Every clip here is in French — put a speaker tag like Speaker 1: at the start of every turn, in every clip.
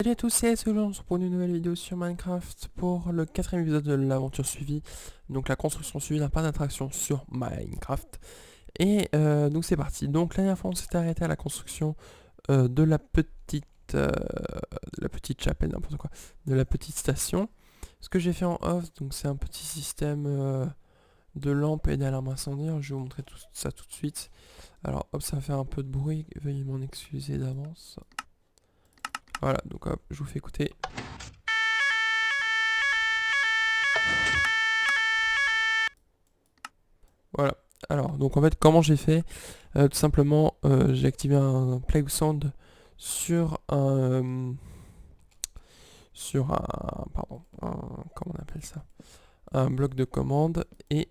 Speaker 1: Salut à tous, c'est aujourd'hui on se retrouve pour une nouvelle vidéo sur Minecraft pour le quatrième épisode de l'aventure suivie, donc la construction suivie d'un parc d'attractions sur Minecraft. Et donc c'est parti. Donc la dernière fois on s'était arrêté à la construction de la petite chapelle, n'importe quoi, de la petite station. Ce que j'ai fait en off, donc c'est un petit système de lampes et d'alarme incendie. Je vais vous montrer tout ça tout de suite. Alors hop, ça va faire un peu de bruit, veuillez m'en excuser d'avance. Voilà, donc hop, je vous fais écouter. Voilà. Alors, donc en fait, comment j'ai fait tout simplement, j'ai activé un Play Sound sur pardon, comment on appelle ça? Un bloc de commande et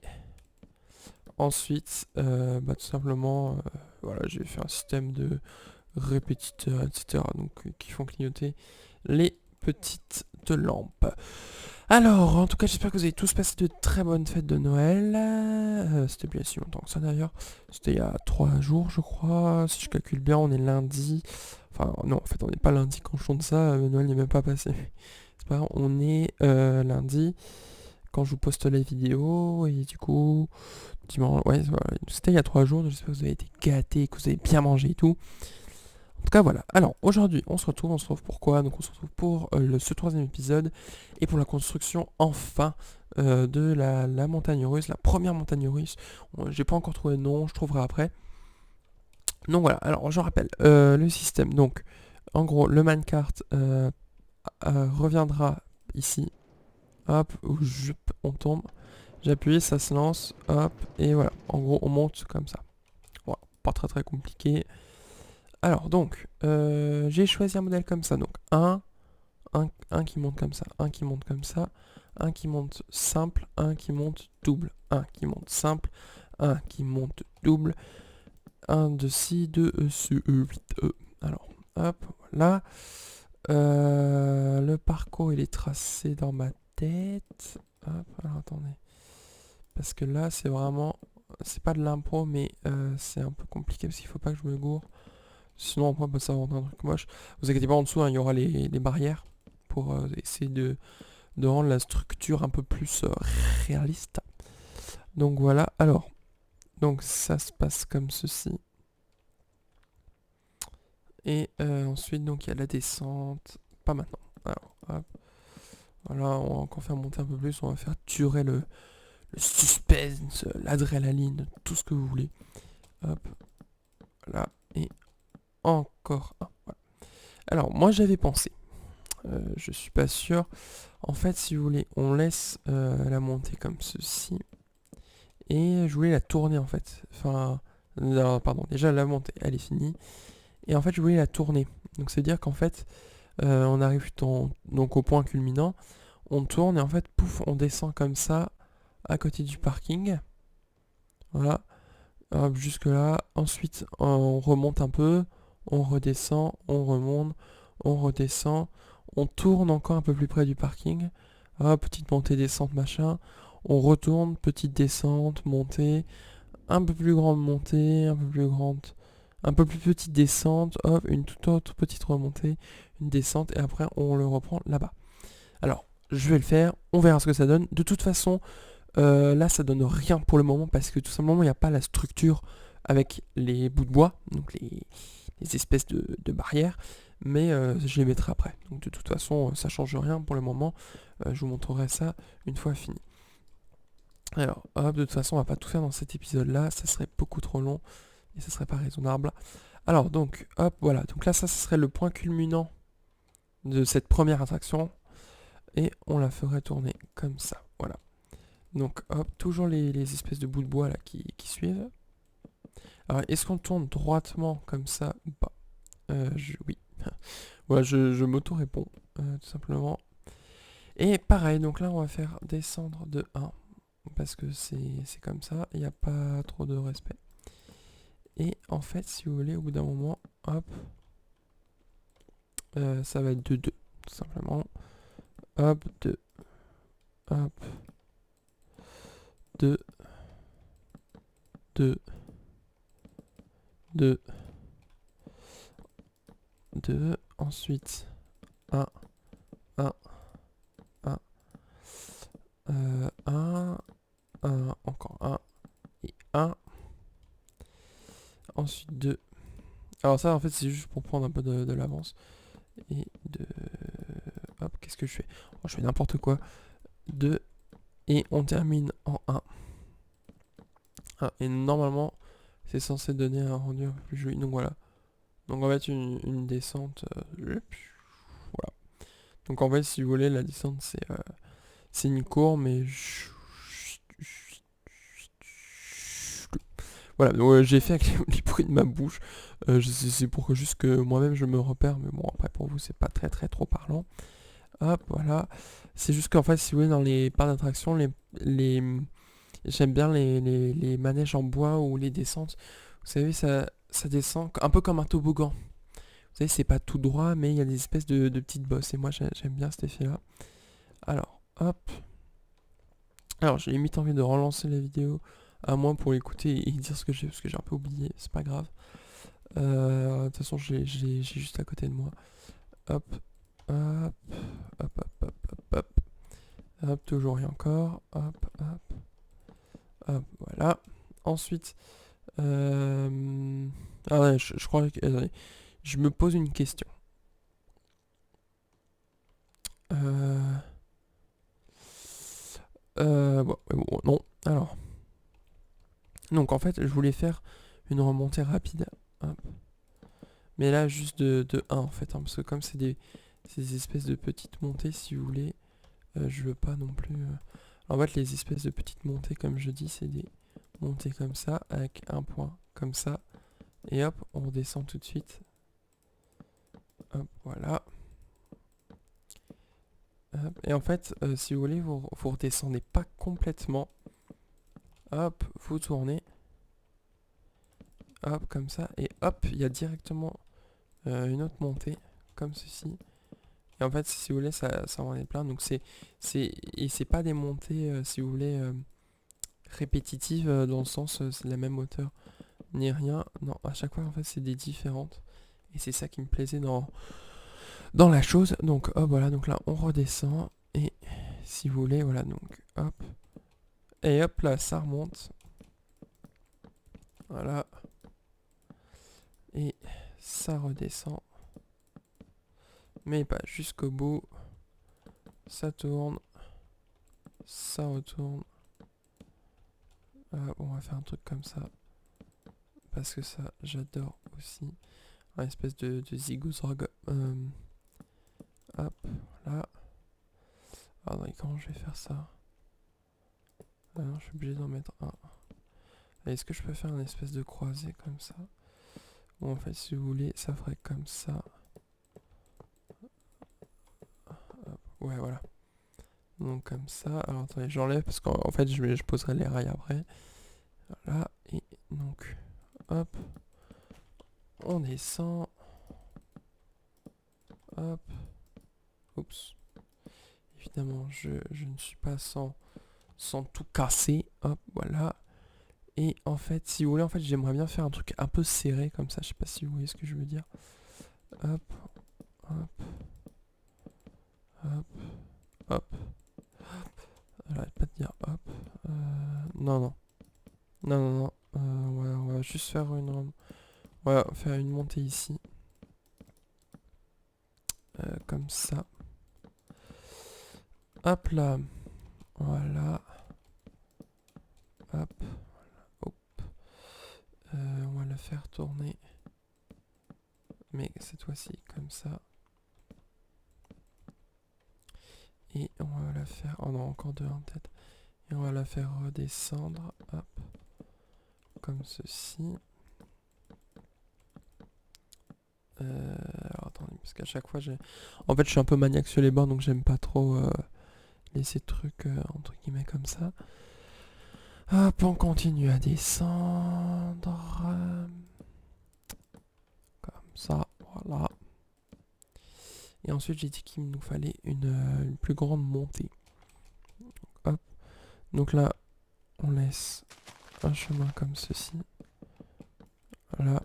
Speaker 1: ensuite, tout simplement, voilà, j'ai fait un système de répétiteurs, etc. Donc, qui font clignoter les petites lampes. Alors, en tout cas, j'espère que vous avez tous passé de très bonnes fêtes de Noël. C'était bien si longtemps que ça d'ailleurs. C'était il y a 3 jours, je crois. Si je calcule bien, on est lundi. Enfin, non, en fait, on n'est pas lundi quand je compte ça. Noël n'est même pas passé. C'est pas grave, on est lundi quand je vous poste la vidéo. Et du coup, dimanche, ouais, voilà. C'était il y a 3 jours. J'espère que vous avez été gâtés, que vous avez bien mangé et tout. En tout cas, voilà. Alors, aujourd'hui, on se retrouve pourquoi? Donc, on se retrouve pour ce troisième épisode et pour la construction, enfin, de la montagne russe, la première montagne russe. J'ai pas encore trouvé de nom, je trouverai après. Donc, voilà. Alors, je rappelle le système. Donc, en gros, le minecart reviendra ici. Hop, on tombe. J'appuie, ça se lance. Hop, et voilà. En gros, on monte comme ça. Voilà. Pas très très compliqué. Alors donc, j'ai choisi un modèle comme ça. Donc un qui monte comme ça, un qui monte comme ça, un qui monte simple, un qui monte double, un qui monte simple, un qui monte double, 1 2 6 2 E, C, E, 8 E. Alors, hop, voilà. Le parcours, il est tracé dans ma tête. Hop, alors attendez. Parce que là, c'est vraiment... C'est pas de l'impro, mais c'est un peu compliqué parce qu'il faut pas que je me gourre. Sinon, après, ça va rendre un truc moche. Vous inquiétez pas, en dessous, hein, il y aura les barrières pour essayer de rendre la structure un peu plus réaliste. Donc voilà, alors, donc ça se passe comme ceci. Et ensuite, donc il y a la descente. Pas maintenant. Alors, hop. Voilà, on va encore faire monter un peu plus. On va faire durer le suspense, l'adrénaline, tout ce que vous voulez. Hop, là, et encore un. Voilà. Alors, moi j'avais pensé. Je suis pas sûr. En fait, si vous voulez, on laisse la montée comme ceci. Et je voulais la tourner en fait. Enfin, non, pardon, déjà la montée, elle est finie. Et en fait, je voulais la tourner. Donc, c'est à dire qu'en fait, on arrive donc au point culminant. On tourne et en fait, pouf, on descend comme ça à côté du parking. Voilà. Hop, jusque là. Ensuite, on remonte un peu. On redescend, on remonte, on redescend. On tourne encore un peu plus près du parking. Hop, petite montée, descente, machin. On retourne, petite descente, montée. Un peu plus grande montée, un peu plus grande. Un peu plus petite descente. Hop, une toute autre petite remontée. Une descente. Et après, on le reprend là-bas. Alors, je vais le faire. On verra ce que ça donne. De toute façon, là, ça donne rien pour le moment parce que tout simplement, il n'y a pas la structure avec les bouts de bois, donc les espèces de barrières, mais je les mettrai après. Donc de toute façon, ça change rien pour le moment. Je vous montrerai ça une fois fini. Alors, hop, de toute façon, on va pas tout faire dans cet épisode-là, ça serait beaucoup trop long et ça serait pas raisonnable. Alors, donc, hop, voilà. Donc là, ça serait le point culminant de cette première attraction et on la ferait tourner comme ça. Voilà. Donc hop, toujours les espèces de bouts de bois là qui suivent. Alors est-ce qu'on tourne droitement comme ça ou pas? Oui. Voilà, je m'auto-réponds, tout simplement. Et pareil, donc là on va faire descendre de 1. Parce que c'est comme ça, il n'y a pas trop de respect. Et en fait, si vous voulez, au bout d'un moment, hop, ça va être de 2, tout simplement. Hop, 2, hop, 2, 2, 2, 2, ensuite 1, Alors ça en fait c'est juste pour prendre un peu de l'avance. Et de... Hop, qu'est-ce que je fais? Oh, je fais n'importe quoi. 2. Et on termine en 1. Et normalement, c'est censé donner un rendu un peu plus joli. Donc voilà. Donc en fait, une descente... voilà. Donc en fait, si vous voulez, la descente, c'est une courbe, mais... Voilà, donc j'ai fait avec les bruits de ma bouche. C'est pour que juste que moi-même je me repère, mais bon, après pour vous, c'est pas très trop parlant. Hop, voilà. C'est juste qu'en fait, si vous voulez, dans les parcs d'attraction, les, j'aime bien les manèges en bois ou les descentes. Vous savez, ça descend un peu comme un toboggan. Vous savez, c'est pas tout droit, mais il y a des espèces de petites bosses. Et moi, j'aime bien cet effet-là. Alors, hop. Alors, j'ai limite envie de relancer la vidéo à moi pour l'écouter et dire ce que j'ai, parce que j'ai un peu oublié. C'est pas grave. De toute façon, j'ai juste à côté de moi. Hop, hop, hop, hop, hop, hop, hop. Hop, toujours et encore. Hop, hop, hop, voilà. Ensuite, ah ouais, je crois que... Attendez, je me pose une question. Bon, non. Alors. Donc en fait, je voulais faire une remontée rapide. Hop. Mais là, juste de 1 en fait. Parce que comme c'est des espèces de petites montées, si vous voulez, je veux pas non plus... En fait, les espèces de petites montées, comme je dis, c'est des montées comme ça, avec un point comme ça. Et hop, on redescend tout de suite. Hop, voilà. Hop. Et en fait, si vous voulez, vous redescendez pas complètement. Hop, vous tournez. Hop, comme ça. Et hop, il y a directement une autre montée, comme ceci. Et en fait, si vous voulez, ça en est plein. Donc et c'est pas des montées, si vous voulez, répétitives, dans le sens, c'est la même hauteur, ni rien. Non, à chaque fois, en fait, c'est des différentes. Et c'est ça qui me plaisait dans la chose. Donc hop, voilà, donc là, on redescend. Et si vous voulez, voilà, donc hop. Et hop, là, ça remonte. Voilà. Et ça redescend. Mais pas jusqu'au bout. Ça tourne. Ça retourne. On va faire un truc comme ça. Parce que ça, j'adore aussi. Un espèce de zigourzag. Hop, là. Alors, comment je vais faire ça? Ah non, je suis obligé d'en mettre un. Est-ce que je peux faire une espèce de croisée comme ça? Ou en fait, si vous voulez, ça ferait comme ça. Hop, ouais, voilà. Donc comme ça. Alors attendez, j'enlève parce qu'en fait, je poserai les rails après. Voilà. Et donc, hop. On descend. Hop. Oups. Évidemment, je ne suis pas sans tout casser. Hop, voilà. Et en fait, si vous voulez, en fait, j'aimerais bien faire un truc un peu serré comme ça. Je sais pas si vous voyez ce que je veux dire. Hop, hop, hop, hop. J'arrête pas de dire hop. Non, non. Non, non, non. On va juste faire faire une montée ici. Comme ça. Hop là. Voilà. Hop. Hop. On va la faire tourner. Mais cette fois-ci, comme ça. Et on va la faire... Oh non, encore deux en tête. Et on va la faire redescendre. Hop. Comme ceci. Alors attendez, parce qu'à chaque fois j'ai... En fait je suis un peu maniaque sur les bords, donc j'aime pas trop laisser le truc entre guillemets comme ça. Hop, on continue à descendre. Comme ça, voilà. Et ensuite j'ai dit qu'il nous fallait une plus grande montée. Hop. Donc là, on laisse un chemin comme ceci. Voilà.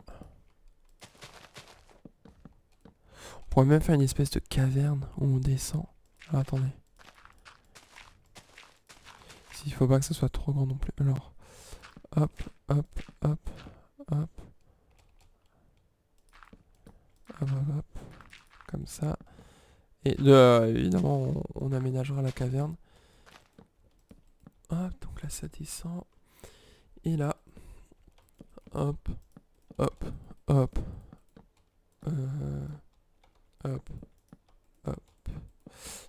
Speaker 1: On pourrait même faire une espèce de caverne où on descend. Alors, attendez. S'il faut pas que ça soit trop grand non plus. Alors, hop, hop, hop, hop. hop, hop, hop, comme ça. Et évidemment, on aménagera la caverne. Hop, donc là ça descend. Et là, hop, hop, hop, euh, hop, hop.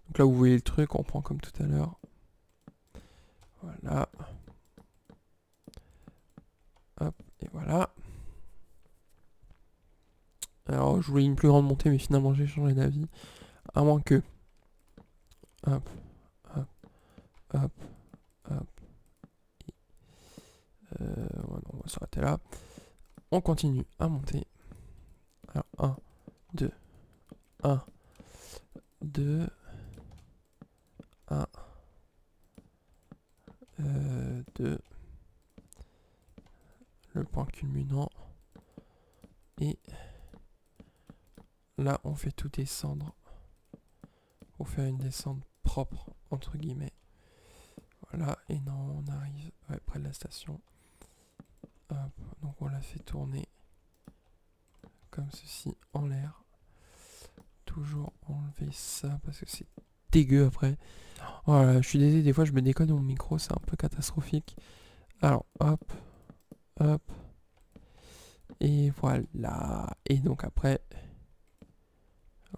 Speaker 1: Donc là vous voyez le truc, on prend comme tout à l'heure. Voilà. Hop, et voilà. Alors je voulais une plus grande montée, mais finalement j'ai changé d'avis. À moins que... Hop, hop, hop, hop. Ouais, non, on va s'arrêter là. On continue à monter. Alors 1, 2, 1, 2, 1, 2. Le point culminant. Et là, on fait tout descendre pour faire une descente propre, entre guillemets. Voilà, et non, on arrive près de la station. Hop, donc on la fait tourner comme ceci en l'air. Toujours enlever ça parce que c'est dégueu après. Voilà, je suis désolé, des fois je me déconne mon micro, c'est un peu catastrophique. Alors, hop, hop. Et voilà. Et donc après,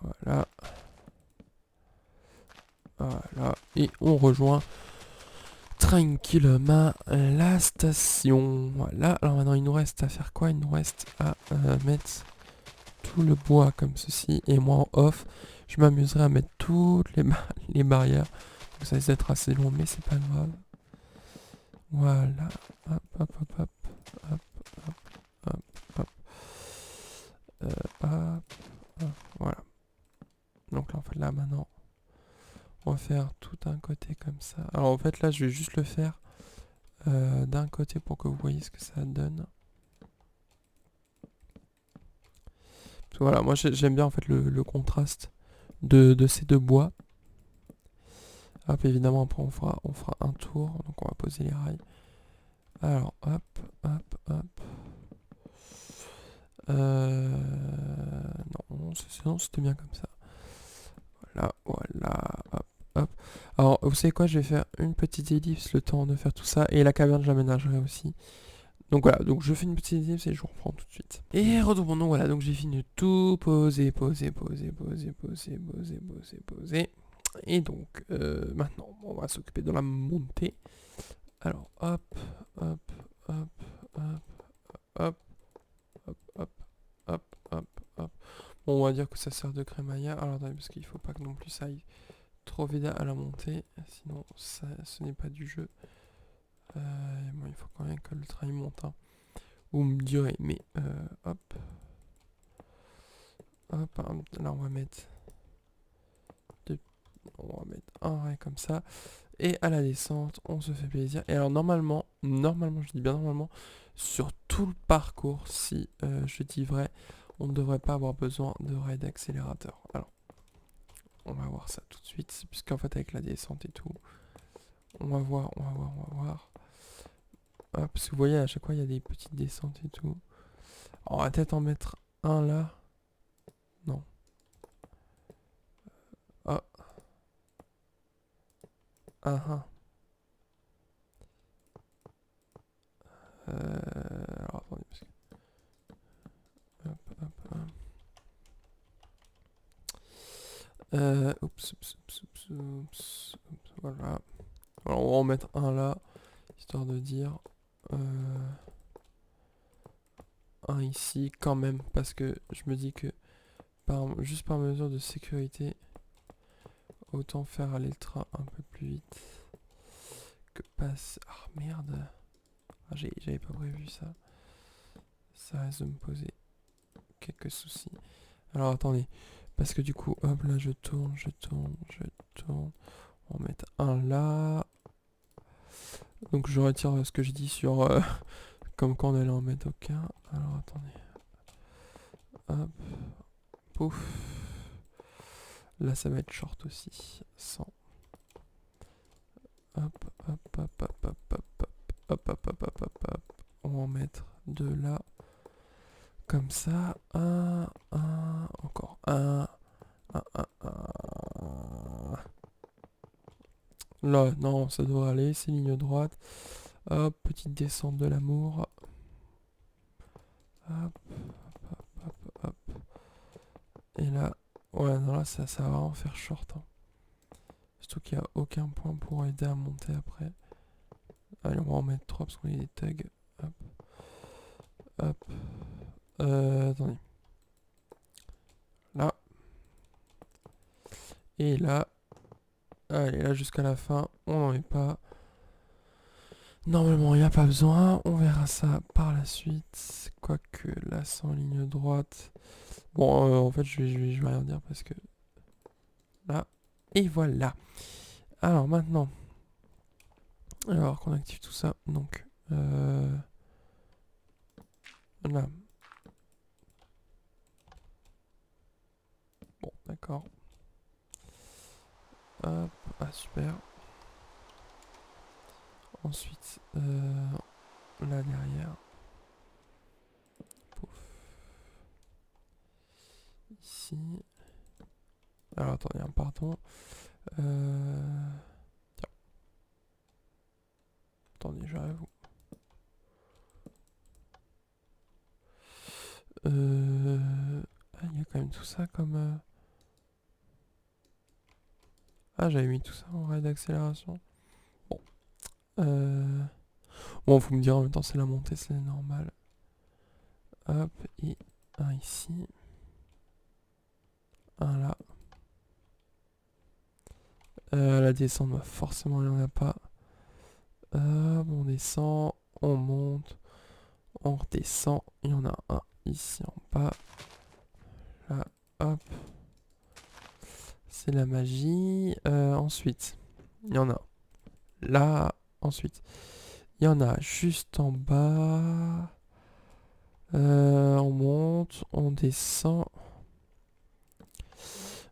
Speaker 1: voilà. Voilà. Et on rejoint tranquillement la station. Voilà. Alors maintenant, il nous reste à faire quoi? Il nous reste à mettre tout le bois comme ceci. Et moi en off, je m'amuserai à mettre toutes les barrières. Donc ça risque d'être assez long, mais c'est pas grave. Voilà. Hop, hop, hop, hop. Hop, hop, hop, hop. Hop, hop. Voilà. Donc là, en fait, là, maintenant, on va faire tout un côté comme ça. Alors en fait, là, je vais juste le faire d'un côté pour que vous voyez ce que ça donne. Parce que voilà, moi j'aime bien en fait le contraste de ces deux bois. Hop, évidemment, après on fera un tour. Donc on va poser les rails. Alors, hop, hop, hop. Non, c'était bien comme ça. Voilà, voilà, hop, hop. Alors, vous savez quoi, je vais faire une petite ellipse le temps de faire tout ça. Et la caverne, je l'aménagerai aussi. Donc voilà, donc je fais une petite ellipse et je vous reprends tout de suite. Et retournons, voilà, donc j'ai fini de tout poser. Et donc, maintenant, on va s'occuper de la montée. Alors, hop, hop, hop, hop, hop, hop, hop, hop, hop, hop. Bon, on va dire que ça sert de crémaillère. Alors, attendez, parce qu'il faut pas que non plus ça aille trop vite à la montée. Sinon, ça, ce n'est pas du jeu. Bon, il faut quand même que le train monte. Hein. Vous me direz, mais hop. Hop, là, on va mettre un rail comme ça. Et à la descente, on se fait plaisir. Et alors normalement, je dis bien normalement, sur tout le parcours, si je dis vrai, on ne devrait pas avoir besoin de rail d'accélérateur. Alors, on va voir ça tout de suite, puisqu'en fait avec la descente et tout, on va voir. Hop, parce que vous voyez, à chaque fois, il y a des petites descentes et tout. On va peut-être en mettre un là. Non. Ah. Ah. Alors attendez, parce que... Hop. Oups. Voilà. Alors on va en mettre un là, histoire de dire... un ici quand même, parce que je me dis que juste par mesure de sécurité, autant faire aller le train un peu plus vite que passe... Ah merde, j'avais pas prévu ça. Ça risque de me poser quelques soucis. Alors attendez, parce que du coup, hop là, je tourne. On va mettre un là. Donc je retire ce que je dis sur comme quand on allait en mettre aucun. Alors attendez. Hop. Pouf. Là ça va être short aussi. 100. Hop. On va en mettre deux là. comme ça. Encore un. Là, non, ça devrait aller, c'est ligne droite. Hop, petite descente de l'amour. Hop, hop. Et là, ouais, non, là, ça va vraiment faire short. Hein. Surtout qu'il n'y a aucun point pour aider à monter après. Allez, on va en mettre 3 parce qu'on a des tags. Hop. Hop. Attendez. Là. Et là. Allez, là jusqu'à la fin. On n'en met pas. Normalement, il n'y a pas besoin. On verra ça par la suite. Quoique là, c'est en ligne droite. Bon, en fait, je vais rien dire parce que... Là. Et voilà. Alors, maintenant... Alors qu'on active tout ça, donc là. Bon, d'accord. Hop, ah super. Ensuite, là derrière. Pouf. Ici. Alors attendez, pardon. Tiens. Attendez, j'arrive. Ah, il y a quand même tout ça comme... Ah, j'avais mis tout ça en raid d'accélération. Bon. Bon, faut me dire en même temps, c'est la montée, c'est normal. Hop, et un ici. Un là. La descente, bah, forcément, il n'y en a pas. Hop, on descend, on monte, on redescend. Il y en a un ici en bas. Là, hop. C'est la magie. Ensuite, il y en a là. Ensuite, il y en a juste en bas. On monte, on descend.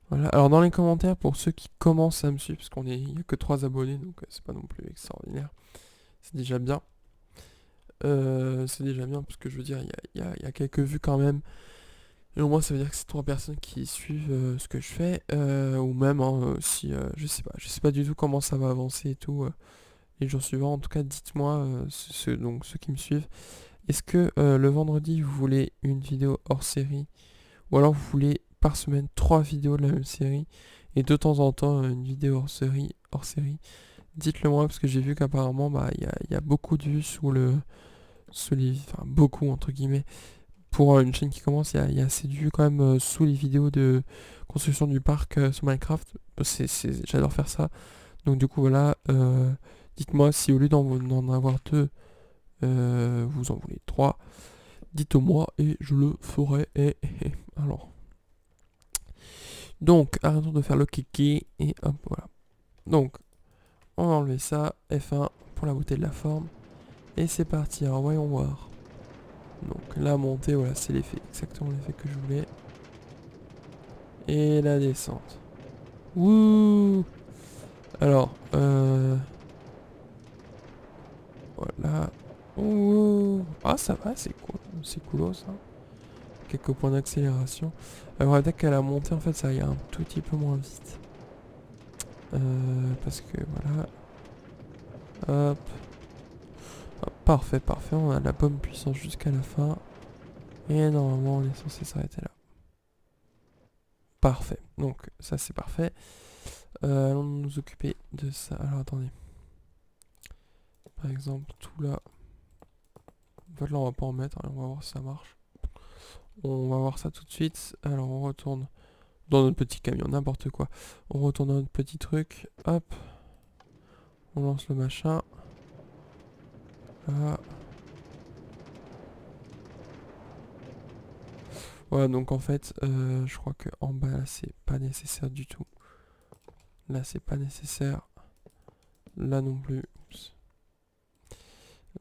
Speaker 1: Voilà. Alors dans les commentaires, pour ceux qui commencent à me suivre, parce il n'y a que 3 abonnés, donc c'est pas non plus extraordinaire. C'est déjà bien. C'est déjà bien, parce que je veux dire, il y a quelques vues quand même. Et au moins ça veut dire que c'est 3 personnes qui suivent ce que je fais. Ou même si je sais pas du tout comment ça va avancer et tout. Les jours suivants, en tout cas dites-moi, donc ceux qui me suivent. Est-ce que le vendredi vous voulez une vidéo hors série? Ou alors vous voulez par semaine 3 vidéos de la même série et de temps en temps une vidéo hors série. Dites-le moi parce que j'ai vu qu'apparemment bah il y a beaucoup de vues sous les, enfin beaucoup entre guillemets pour une chaîne qui commence, il y a assez de vues quand même sous les vidéos de construction du parc sur Minecraft. J'adore faire ça. Donc du coup voilà, dites-moi si au lieu d'en avoir 2, vous en voulez 3. Dites-moi et je le ferai. Alors. Donc arrêtons de faire le kiki et hop voilà. Donc on va enlever ça, F1 pour la beauté de la forme. Et c'est parti, alors voyons voir. Donc la montée, voilà, c'est l'effet, exactement l'effet que je voulais. Et la descente. Wouh. Alors, voilà. Wouh. Ah ça va, c'est cool. C'est cool ça. Quelques points d'accélération. Alors dès qu'à la montée, en fait, ça ira un tout petit peu moins vite. Parce que voilà. Hop. Hop, parfait, parfait. On a la bonne puissance jusqu'à la fin. Et normalement, on est censé s'arrêter là. Parfait. Donc ça c'est parfait. Allons nous occuper de ça. Alors attendez. Par exemple, tout là. En fait là on va pas en mettre. Allez, on va voir si ça marche. On va voir ça tout de suite. Alors on retourne dans notre petit camion, n'importe quoi. On retourne dans notre petit truc. Hop. On lance le machin. Là. Voilà, donc en fait, je crois que en bas là c'est pas nécessaire du tout. Là c'est pas nécessaire. Là non plus. Oups.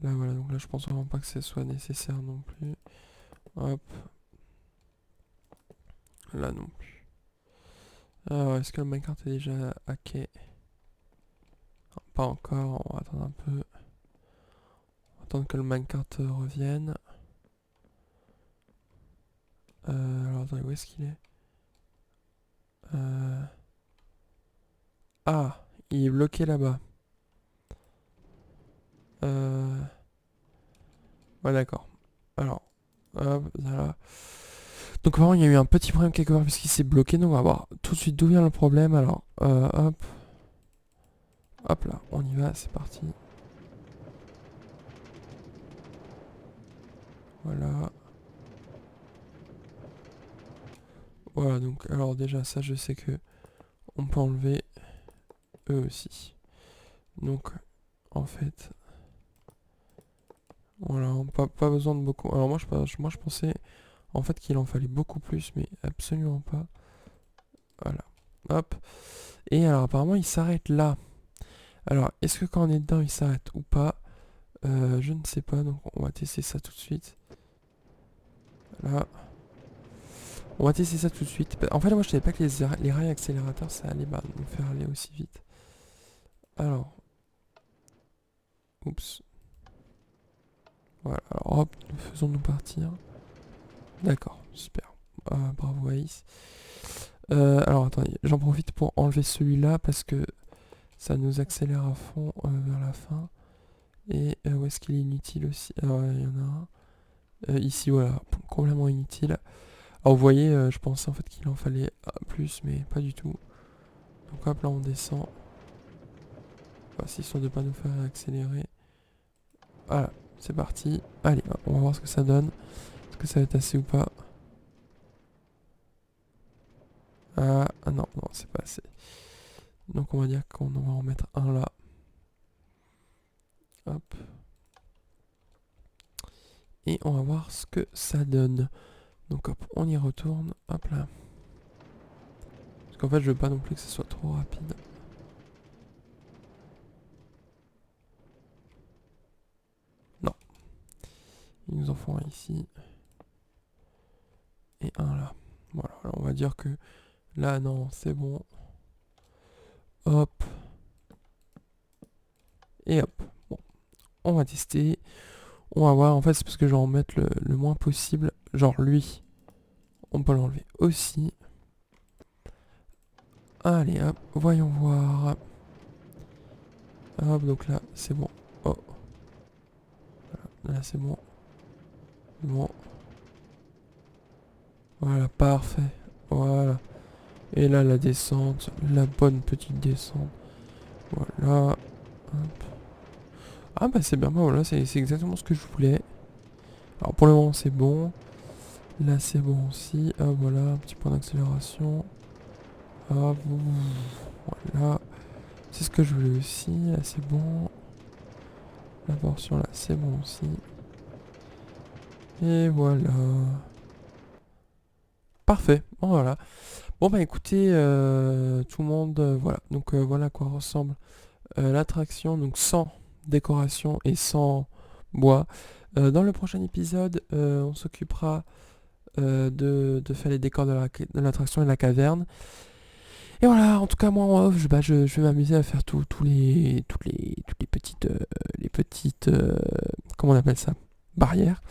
Speaker 1: Là voilà, donc là je pense vraiment pas que ce soit nécessaire non plus. Hop. Là non plus. Alors est-ce que le minecart est déjà hacké? Non, pas encore, on va attendre un peu. On va attendre que le minecart revienne. Alors attendez, où est-ce qu'il est? Ah, il est bloqué là-bas. Ouais, d'accord. Alors, hop, voilà. Donc vraiment, il y a eu un petit problème quelque part puisqu'il s'est bloqué. Donc on va voir tout de suite d'où vient le problème. Alors, hop, hop là, on y va, c'est parti. Voilà. Voilà, donc alors déjà ça je sais que on peut enlever eux aussi. Donc en fait, voilà, pas besoin de beaucoup. Alors moi je pensais en fait qu'il en fallait beaucoup plus, mais absolument pas. Voilà. Hop. Et alors apparemment il s'arrête là. Alors est-ce que quand on est dedans il s'arrête ou pas? Je ne sais pas, donc on va tester ça tout de suite. Là. On va tester ça tout de suite. En fait moi je savais pas que les rails accélérateurs ça allait nous faire aller aussi vite. Alors. Oups. Voilà, alors hop, faisons-nous partir. D'accord, super. Bravo Aïs. Alors attendez, j'en profite pour enlever celui-là parce que ça nous accélère à fond vers la fin. Et où est-ce qu'il est inutile aussi? Alors il y en a un. Ici, voilà, complètement inutile. Alors vous voyez, je pensais en fait qu'il en fallait plus, mais pas du tout. Donc hop, là on descend. Voici, histoire de pas nous faire accélérer. Voilà, c'est parti. Allez, on va voir ce que ça donne. Est-ce que ça va être assez ou pas? Ah non, non, c'est pas assez. Donc on va dire qu'on va en mettre un là. Hop. Et on va voir ce que ça donne. Donc hop, on y retourne. Hop là. Parce qu'en fait, je veux pas non plus que ce soit trop rapide. Non. Ils nous en font un ici. Et un là. Voilà, alors on va dire que là, non, c'est bon. Hop. Et hop. Bon, on va tester. On va voir, en fait, c'est parce que je vais en mettre le moins possible. Genre lui, on peut l'enlever aussi. Allez, hop, voyons voir. Hop, donc là, c'est bon. Oh. Voilà, là, c'est bon. Bon. Voilà, parfait. Voilà. Et là, la descente. La bonne petite descente. Voilà. Hop. Ah bah c'est bien, bah voilà, c'est exactement ce que je voulais. Alors pour le moment, c'est bon. Là, c'est bon aussi. Ah voilà, un petit point d'accélération. Ah, voilà. C'est ce que je voulais aussi. Là, c'est bon. La portion là, c'est bon aussi. Et voilà. Parfait. Bon, voilà. Bon bah écoutez, tout le monde, voilà. Donc voilà à quoi ressemble l'attraction. Donc sans décoration et sans bois. Dans le prochain épisode, on s'occupera de faire les décors de l'attraction et de la caverne. Et voilà, en tout cas moi en off, je vais m'amuser à faire toutes les petites comment on appelle ça, barrières.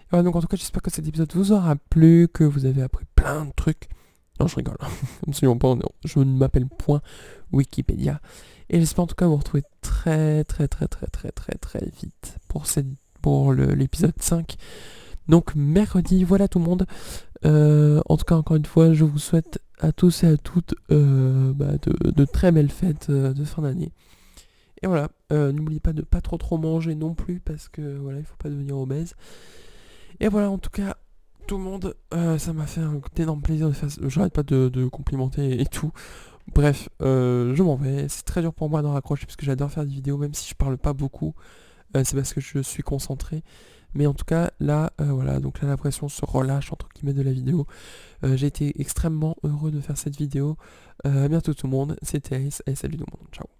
Speaker 1: Et voilà, donc en tout cas j'espère que cet épisode vous aura plu, que vous avez appris plein de trucs. Non, je rigole, absolument pas, non, je ne m'appelle point Wikipédia. Et j'espère en tout cas vous retrouver très vite pour l'épisode 5. Donc mercredi, voilà tout le monde. En tout cas, encore une fois, je vous souhaite à tous et à toutes de très belles fêtes de fin d'année. Et voilà, n'oubliez pas de pas trop manger non plus parce que voilà, il faut pas devenir obèse. Et voilà, en tout cas, tout le monde, ça m'a fait un énorme plaisir de faire. J'arrête pas de complimenter et tout. Bref, je m'en vais. C'est très dur pour moi d'en raccrocher parce que j'adore faire des vidéos, même si je parle pas beaucoup. C'est parce que je suis concentré. Mais en tout cas, là, voilà, donc là, la pression se relâche, entre guillemets, de la vidéo. J'ai été extrêmement heureux de faire cette vidéo. À bientôt tout le monde, c'était Ace, et salut tout le monde, ciao.